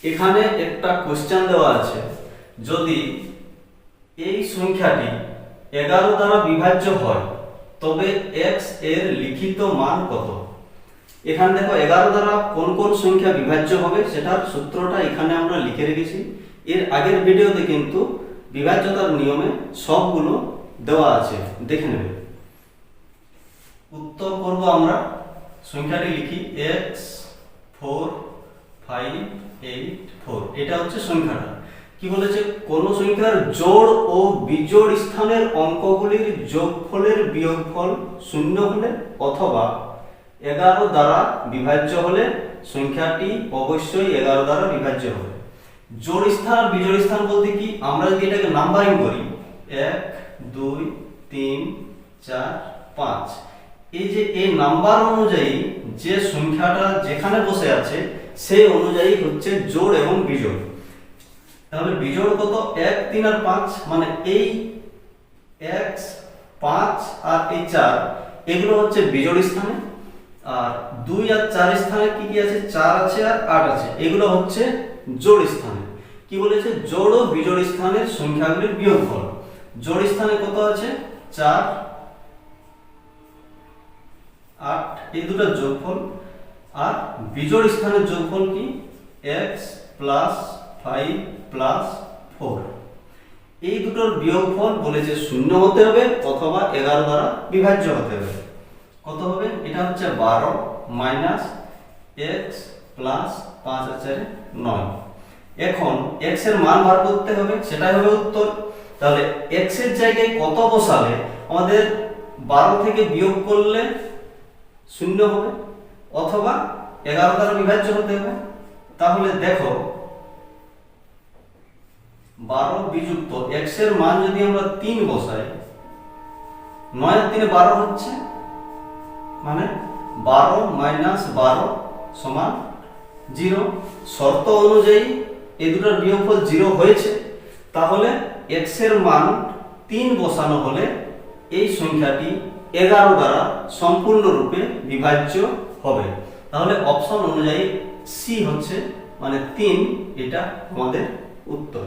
এখানে একটা কোশ্চেন দেওয়া আছে, যদি এই সংখ্যাটি 11 দ্বারা বিভাজ্য হয় তবে x এর লিখিত মান কত। এখানে দেখো 11 দ্বারা কোন কোন সংখ্যা বিভাজ্য হবে সেটার সূত্রটা এখানে আমরা লিখে রেখেছি। এর আগের ভিডিওতে কিন্তু বিভাজ্যতার নিয়মে সবগুলো দেওয়া আছে, দেখে নেবে। উত্তর করব আমরা, সংখ্যাটি লিখি x4584। এটা হচ্ছে সংখ্যাটা। কি বলেছে, কোন সংখ্যার জোড় ও বিজোড় স্থানের অঙ্কগুলির যোগফলের বিয়োগফল 0 হলে অথবা 11 দ্বারা বিভাজ্য হলে সংখ্যাটি অবশ্যই 11 দ্বারা বিভাজ্য হবে। জোড় স্থান আর বিজোড় স্থান বলতে কি, আমরা যদি এটাকে নাম্বারিং করি 1 2 3 4 5, এই যে এই নাম্বার অনুযায়ী যে সংখ্যাটা যেখানে বসে আছে সেই অনুযায়ী হচ্ছে জোড় এবং বিজোড়। তাহলে বিজোড় কত, 1 3 আর 5, মানে এই x 5 আর এই 4 এগুলো হচ্ছে বিজোড় স্থানে, আর 2 আর 4 স্থানে কি কি আছে, 4 আছে আর 8 আছে, এগুলো হচ্ছে জোড় স্থানে। কি বলেছে, জোড় ও বিজোড় স্থানের সংখ্যাগুলির বিয়োগফল। জোড় স্থানে কত আছে, 4 8, এই দুটো যোগফল। আর বিজোড় স্থানের যোগফল কি, x প্লাস 5 প্লাস 4। এই দুটোর বিয়োগফল বলেছে 0 হতে হবে অথবা 11 দ্বারা বিভাজ্য হতে হবে। কত হবে, এটা হচ্ছে 12 মাইনাস x প্লাস 5 আছে 9। এখন x এর মান বার করতে হবে, সেটাই হবে উত্তর। তাহলে x এর জায়গায় কত বসালে আমাদের 12 থেকে বিয়োগ করলে 0 হবে অথবা 11 দ্বারা বিভাজ্য হতে হবে। তাহলে দেখো 12 বিযুক্ত x এর মান যদি আমরা 3 বসাই, 9 আর 3 12 হচ্ছে, মানে 12 মাইনাস 12 সমান 0। শর্ত অনুযায়ী এই দুটোর বিয়োগফল 0 হয়েছে। তাহলে x এর মান 3 বসানো হলে এই সংখ্যাটি 11 দ্বারা সম্পূর্ণরূপে বিভাজ্য হবে। তাহলে অপশন অনুযায়ী সি হচ্ছে, মানে 3, এটা আমাদের উত্তর।